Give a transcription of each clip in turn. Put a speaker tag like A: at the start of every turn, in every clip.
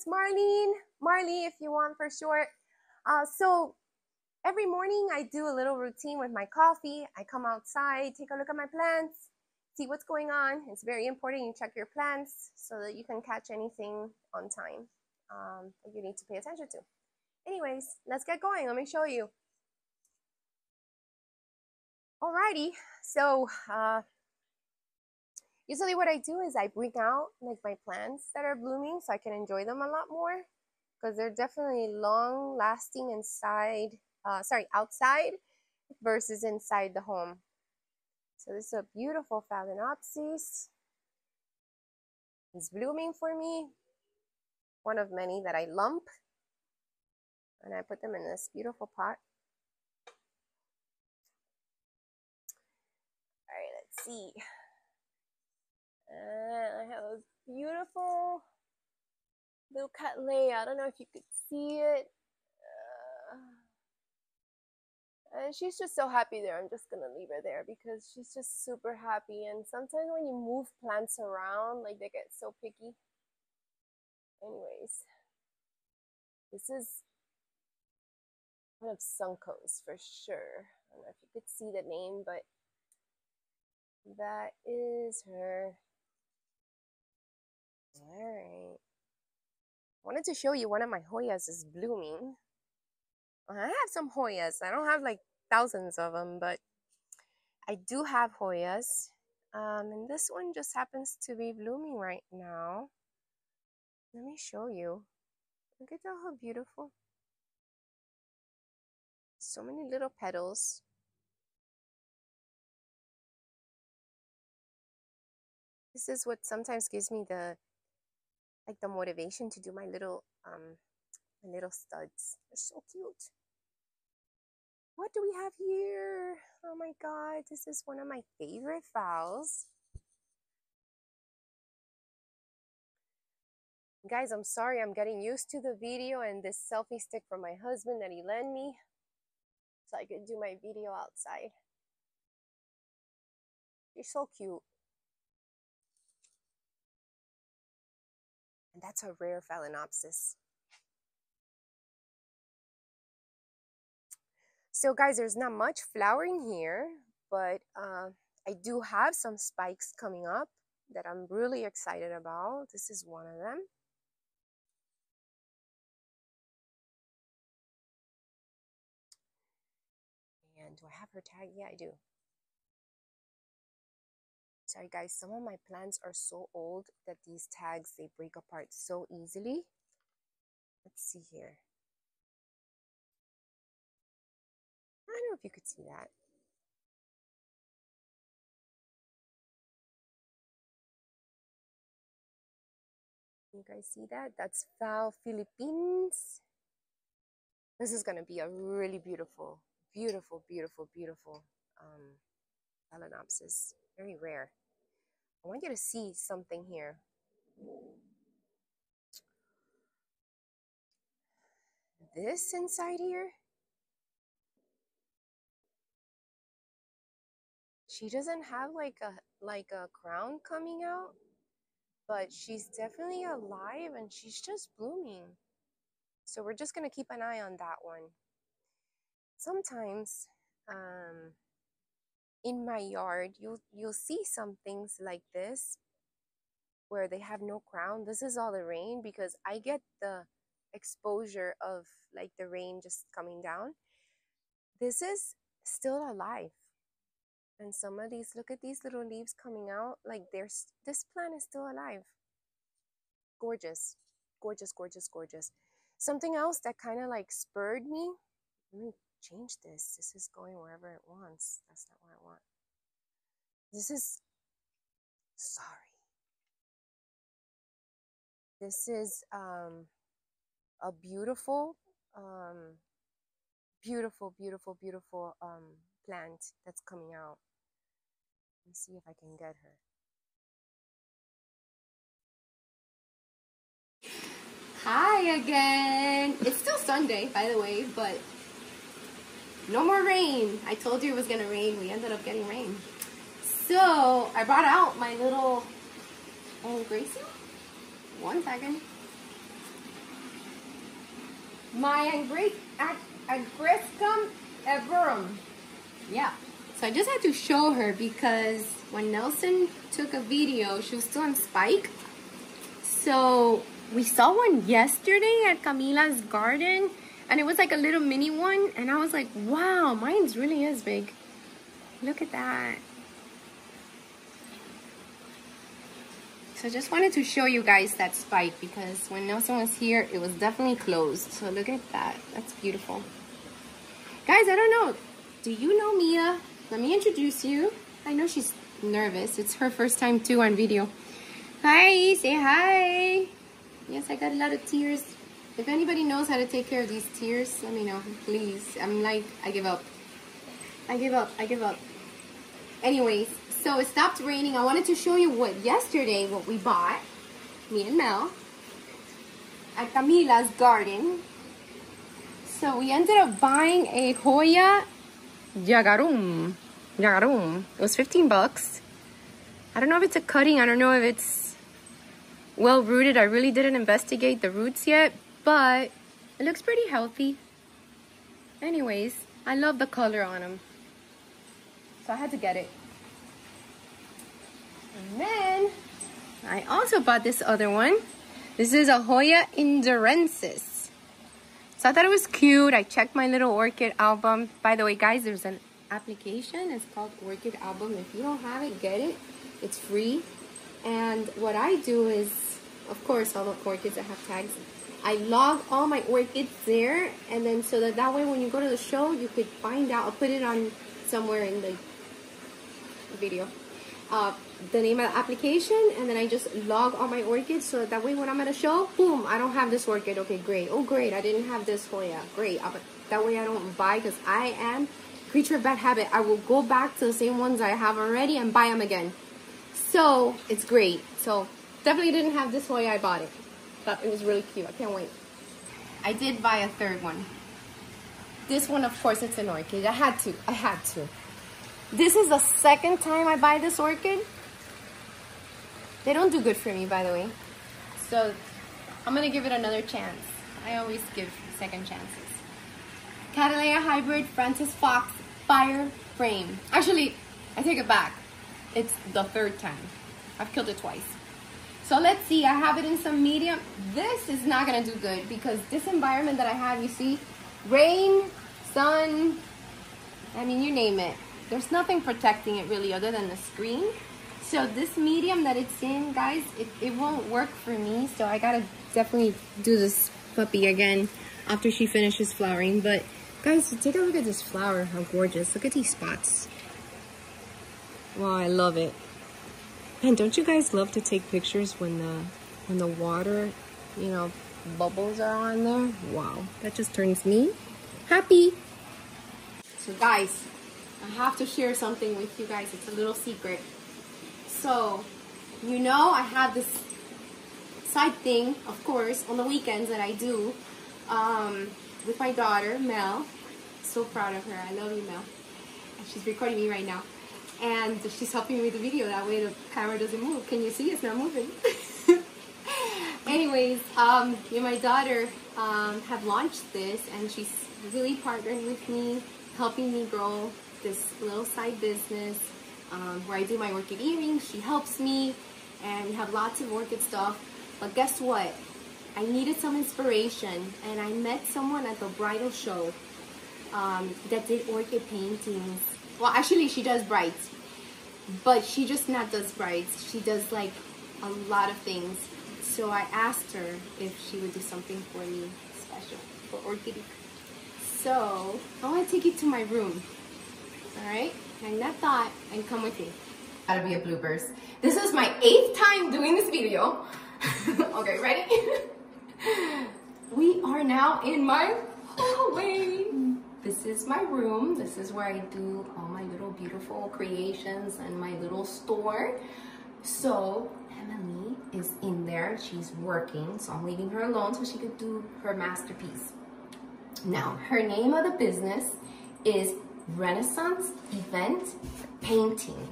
A: Marley if you want for short. So every morning I do a little routine with my coffee. I come outside, take a look at my plants, see what's going on. It's very important you check your plants so that you can catch anything on time that you need to pay attention to. Anyways, let's get going. Let me show you. Alrighty, so usually what I do is I bring out like my plants that are blooming so I can enjoy them a lot more, because they're definitely long lasting outside versus inside the home. So this is a beautiful Phalaenopsis. It's blooming for me. One of many that I lump. And I put them in this beautiful pot. All right, let's see. I have a beautiful little Cattleya. I don't know if you could see it. And she's just so happy there. I'm just gonna leave her there because she's just super happy. And sometimes when you move plants around, like, they get so picky. Anyways, this is one of Sunko's for sure. I don't know if you could see the name, but that is her. All right. I wanted to show you one of my Hoyas is blooming. I have some Hoyas. I don't have like thousands of them, but I do have Hoyas. And this one just happens to be blooming right now. Let me show you. Look at how beautiful. So many little petals. This is what sometimes gives me the motivation to do my little studs. They're so cute. What do we have here? Oh my god, this is one of my favorite phals. Guys, I'm sorry, I'm getting used to the video and this selfie stick from my husband that he lent me so I could do my video outside. She's so cute. And that's a rare Phalaenopsis. So guys, there's not much flowering here, but I do have some spikes coming up that I'm really excited about. This is one of them. And do I have her tag? Yeah, I do. Sorry guys, some of my plants are so old that these tags, they break apart so easily. Let's see here. I don't know if you could see that. You guys see that? That's Phal Philippines. This is going to be a really beautiful, beautiful, beautiful, beautiful Phalaenopsis. Very rare. I want you to see something here. This inside here, she doesn't have like a crown coming out, but she's definitely alive and she's just blooming. So we're just gonna keep an eye on that one. Sometimes in my yard you'll see some things like this where they have no crown. This is all the rain because I get the exposure of like the rain just coming down. This is still alive. And some of these, look at these little leaves coming out. Like this plant is still alive. Gorgeous, gorgeous, gorgeous, gorgeous. Something else that kind of like spurred me. Let me change this. This is going wherever it wants. That's not what I want. This is, sorry. This is a beautiful, beautiful, beautiful, beautiful plant that's coming out. Let me see if I can get her. Hi again. It's still Sunday, by the way, but no more rain. I told you it was going to rain. We ended up getting rain. So I brought out my little, oh, Gracie? 1 second. my agrescum eberum. Yeah. So I just had to show her because when Nelson took a video, she was still on spike. So we saw one yesterday at Camila's garden, and it was like a little mini one, and I was like, wow, mine's really is big. Look at that. So I just wanted to show you guys that spike because when Nelson was here, it was definitely closed. So look at that. That's beautiful. Guys, I don't know. Do you know Mia? Let me introduce you. I know she's nervous. It's her first time too on video. Hi, say hi. Yes, I got a lot of tears. If anybody knows how to take care of these tears, let me know, please. I'm like, I give up. I give up. I give up. Anyways. So it stopped raining. I wanted to show you what we bought, me and Mel, at Camila's garden. So we ended up buying a Hoya Yagarum. It was 15 bucks. I don't know if it's a cutting. I don't know if it's well rooted. I really didn't investigate the roots yet, but it looks pretty healthy. Anyways, I love the color on them. So I had to get it. And then I also bought this other one. This is a Hoya Indurensis. So I thought it was cute. I checked my little orchid album. By the way, guys, there's an application. It's called Orchid Album. If you don't have it, get it. It's free. And what I do is, of course, all the orchids that have tags, I log all my orchids there. And then so that way when you go to the show, you could find out. I'll put it on somewhere in the video. The name of the application, and then I just log all my orchids so that way when I'm at a show, boom, I don't have this orchid. Okay, great. Oh, great, I didn't have this Hoya. Great. That way I don't buy, because I am creature of bad habit. I will go back to the same ones I have already and buy them again. So it's great. So definitely didn't have this Hoya. I bought it. But it was really cute. I can't wait. I did buy a third one. This one, of course, it's an orchid. I had to. This is the second time I buy this orchid. They don't do good for me, by the way. So I'm gonna give it another chance. I always give second chances. Cattleya Hybrid Francis Fox Fire Frame. Actually, I take it back. It's the third time. I've killed it twice. So let's see, I have it in some medium. This is not gonna do good because this environment that I have, you see, rain, sun, I mean, you name it. There's nothing protecting it really other than the screen. So this medium that it's in, guys, it won't work for me. So I gotta definitely do this puppy again after she finishes flowering. But guys, take a look at this flower, how gorgeous. Look at these spots. Wow, I love it. And don't you guys love to take pictures when the water, you know, bubbles are on there? Wow, that just turns me happy. So guys, I have to share something with you guys. It's a little secret. So, you know, I have this side thing, of course, on the weekends that I do with my daughter, Mel. So proud of her. I love you, Mel. She's recording me right now. And she's helping me with the video. That way the camera doesn't move. Can you see? It's not moving. Anyways, me and my daughter have launched this, and she's really partnered with me, helping me grow this little side business where I do my orchid earrings. She helps me, and we have lots of orchid stuff. But guess what? I needed some inspiration, and I met someone at the bridal show that did orchid paintings. Well, actually, she does brides, but she just not does brides. She does like a lot of things. So I asked her if she would do something for me special for Orchidique. So I want to take you to my room. All right, hang that thought and come with me. Gotta be a bloopers. This is my 8th time doing this video. Okay, ready? We are now in my hallway. This is my room. This is where I do all my little beautiful creations and my little store. So Emily is in there. She's working, so I'm leaving her alone so she could do her masterpiece. Now, her name of the business is Renaissance Event Painting.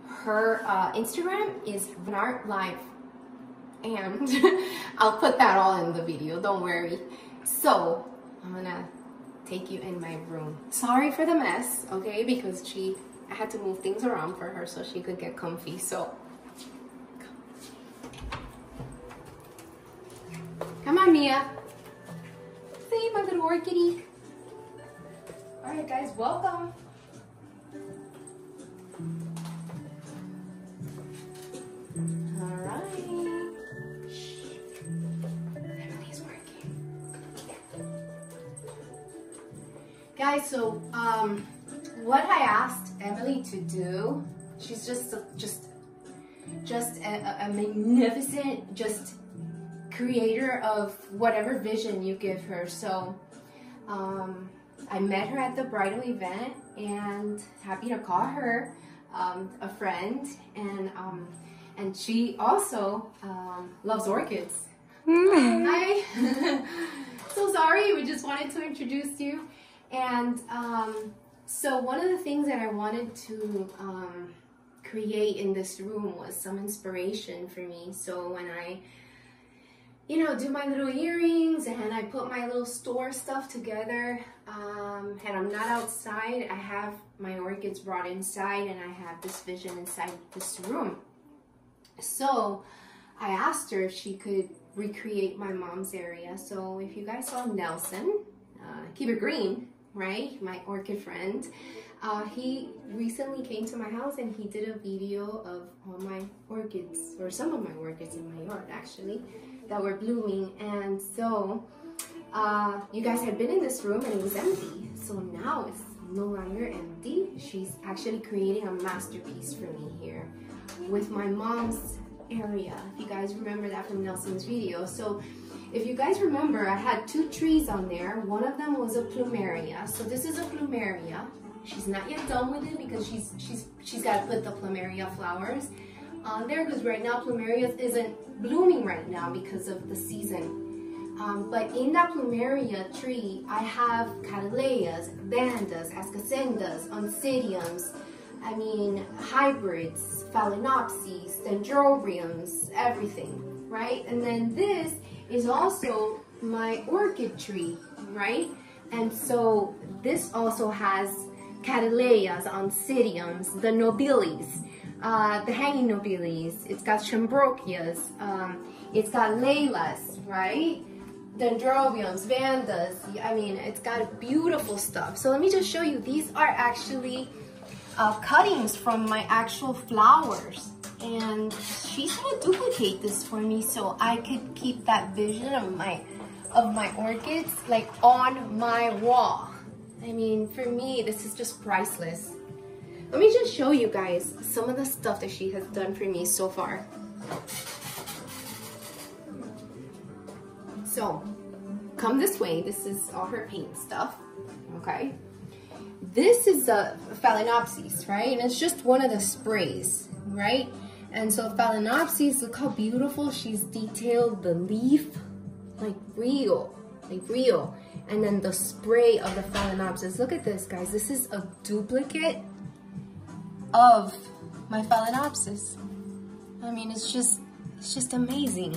A: Her Instagram is Renart Live, and I'll put that all in the video, don't worry. So
B: I'm gonna take you in my room. Sorry for the mess, okay? Because I had to move things around for her so she could get comfy. So, come on, Mia. See my little orchidique. All right, guys, welcome. All right. Emily's working. Guys, so what I asked Emily to do, she's just a magnificent creator of whatever vision you give her. So I met her at the bridal event, and happy to call her a friend, and she also loves orchids. Hi. So sorry, we just wanted to introduce you. And so one of the things that I wanted to create in this room was some inspiration for me. So when I do my little earrings and I put my little store stuff together, and I'm not outside, I have my orchids brought inside, and I have this vision inside this room. So I asked her if she could recreate my mom's area. So if you guys saw Nelson, keep it green, right? My orchid friend, he recently came to my house and he did a video of all my orchids, or some of my orchids in my yard actually, that were blooming. And so you guys had been in this room and it was empty. So now it's no longer empty. She's actually creating a masterpiece for me here with my mom's area. If you guys remember that from Nelson's video. So if you guys remember, I had 2 trees on there. One of them was a plumeria. So this is a plumeria. She's not yet done with it because she's got to put the plumeria flowers on there, because right now plumeria isn't blooming right now because of the season. But in that plumeria tree, I have cattleyas, vandas, escasendas, oncidiums, hybrids, phalaenopsis, dendrobiums, everything, right? And then this is also my orchid tree, right? And so this also has cattleyas, oncidiums, the nobilis, the hanging nobilis. It's got chambrochias, it's got leilas, right? Dendrobiums, vandas. It's got beautiful stuff. So let me just show you. These are actually cuttings from my actual flowers, and she's gonna duplicate this for me so I could keep that vision of my orchids like on my wall. For me, this is just priceless. Let me just show you guys some of the stuff that she has done for me so far. So come this way. This is all her paint stuff, okay? This is a phalaenopsis, right? And it's just one of the sprays, right? And so phalaenopsis, look how beautiful she's detailed the leaf, like real. And then the spray of the phalaenopsis. Look at this, guys. This is a duplicate of my phalaenopsis. It's just amazing.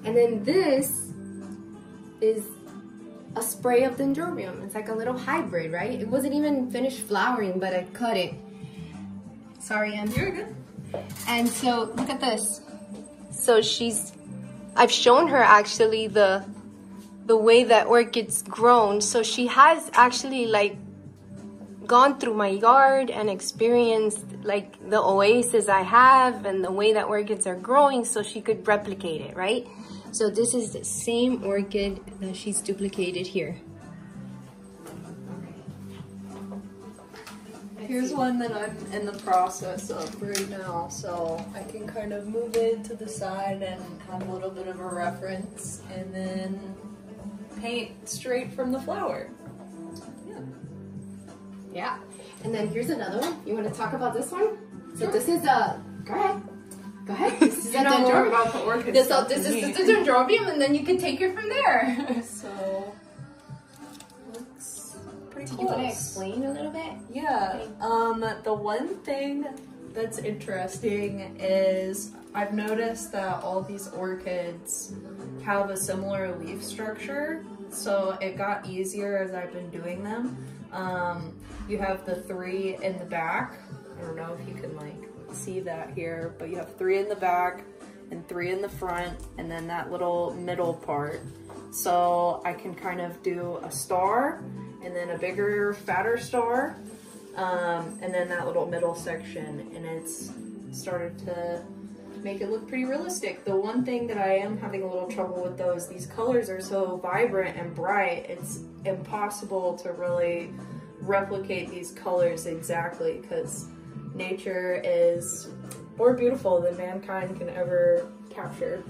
B: And then this is a spray of dendrobium. It's like a little hybrid, right? It wasn't even finished flowering, but I cut it. Sorry, Em. You're good. And so look at this. So I've shown her actually the way that orchids grown. So she has actually gone through my yard and experienced the oasis I have and the way that orchids are growing, so she could replicate it, right? So this is the same orchid that she's duplicated here.
C: Here's one that I'm in the process of right now, so I can kind of move it to the side and have a little bit of a reference, and then paint straight from the flower.
B: Yeah. And then here's another one. You want to talk about this one? So this is a, go ahead. This is a dendrobium. This is the dendrobium, and then you can take it from there.
C: So looks pretty
B: Do
C: cool.
B: you want to explain a little bit?
C: Yeah. The one thing that's interesting is I've noticed that all these orchids have a similar leaf structure, so it got easier as I've been doing them. You have the 3 in the back. I don't know if you can like see that here, but you have 3 in the back and 3 in the front, and then that little middle part. So I can kind of do a star and then a bigger, fatter star, and then that little middle section, and it's started to make it look pretty realistic. The one thing that I am having a little trouble with though is these colors are so vibrant and bright, it's impossible to really replicate these colors exactly, because nature is more beautiful than mankind can ever capture.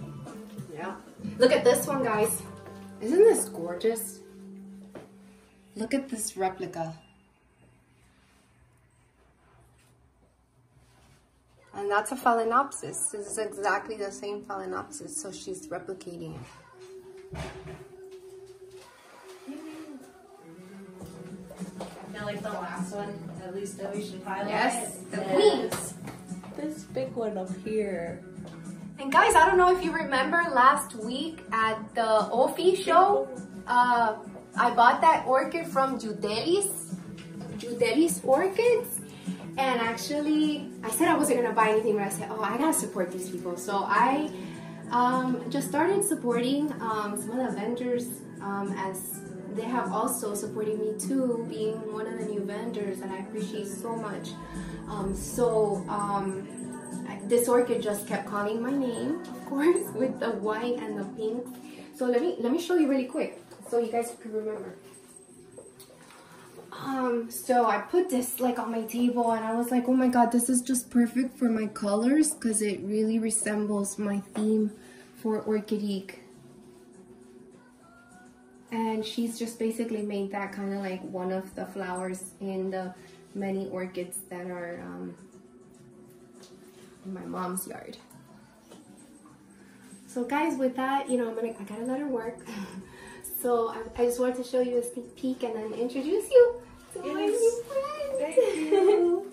B: Yeah. Look at this one, guys. Isn't this gorgeous? Look at this replica. And that's a phalaenopsis. This is exactly the same phalaenopsis, so she's replicating it.
C: I feel like the last one, at least that we should highlight.
B: Yes, the queen.
C: This big one up here.
B: And guys, I don't know if you remember last week at the Ophi show, I bought that orchid from Judelis Orchids. And actually, I said I wasn't gonna buy anything, but I said, oh, I gotta support these people. So I just started supporting some of the vendors, as they have also supported me too, being one of the new vendors, and I appreciate so much. This orchid just kept calling my name, of course, with the white and the pink. So let me show you really quick, so you guys can remember. So I put this like on my table, and I was like, oh my god, this is just perfect for my colors, because it really resembles my theme for Orchidique. And she's just basically made that kind of like one of the flowers in the many orchids that are in my mom's yard. So guys, with that, you know, I gotta let her work. So I just wanted to show you a sneak peek and then introduce you to my new friend.
C: Thank you.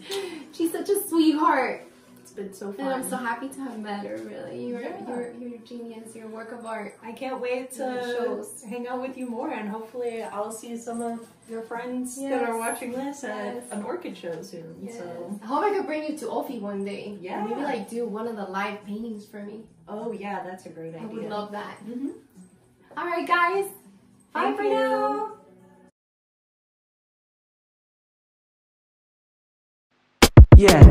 B: She's such a sweetheart.
C: It's been so fun.
B: And I'm so happy to have met her, really. You're a genius, you're a work of art.
C: I can't wait to hang out with you more, and hopefully I'll see some of your friends that are watching this at an orchid show soon.
B: Yes.
C: So
B: I hope I could bring you to Ophi one day.
C: Yeah.
B: Maybe like do one of the live paintings for me.
C: Oh yeah, that's a great idea.
B: I would love that.
C: Mm-hmm.
B: All right, guys. Bye for now.
D: Yeah.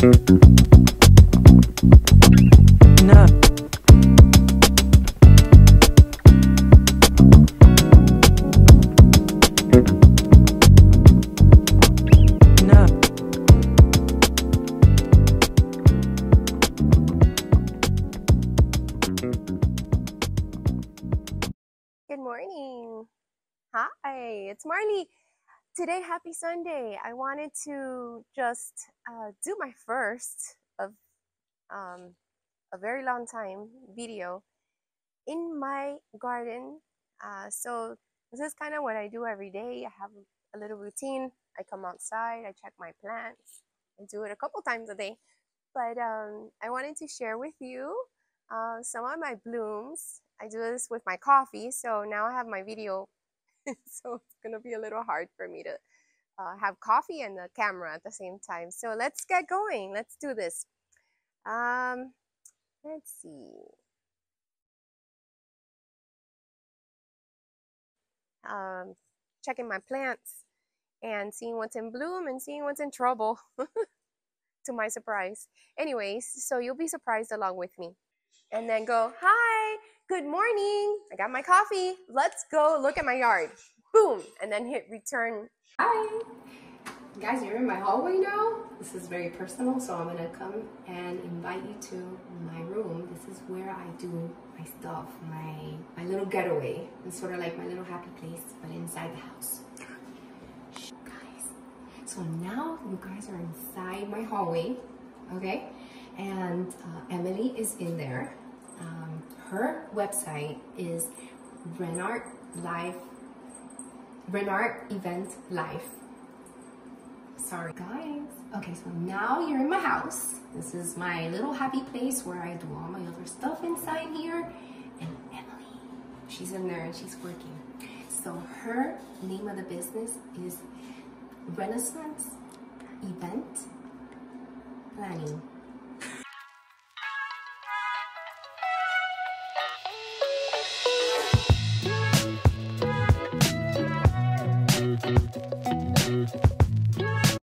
D: No. No.
A: Good morning. Hi, it's Marley. Today, happy Sunday. I wanted to just do my first of a very long time video in my garden. So this is kind of what I do every day. I have a little routine. I come outside, I check my plants. I do it a couple times a day. But I wanted to share with you some of my blooms. I do this with my coffee, so now I have my video. So it's gonna be a little hard for me to have coffee and the camera at the same time. So let's get going. Let's do this. Let's see. Checking my plants and seeing what's in bloom and seeing what's in trouble, to my surprise. Anyways, so you'll be surprised along with me. And then go, hi, good morning. I got my coffee. Let's go look at my yard. Boom. And then hit return.
B: Hi! Guys, you're in my hallway now. This is very personal, so I'm gonna come and invite you to my room. This is where I do my stuff, my little getaway. It's sort of like my little happy place, but inside the house. Shh, guys. So now you guys are inside my hallway, okay? And Emily is in there. Her website is Renard Event Live. Sorry guys. Okay, so now you're in my house. This is my little happy place where I do all my other stuff inside here. And Emily, she's in there and she's working. So her name of the business is Renaissance Event Planning.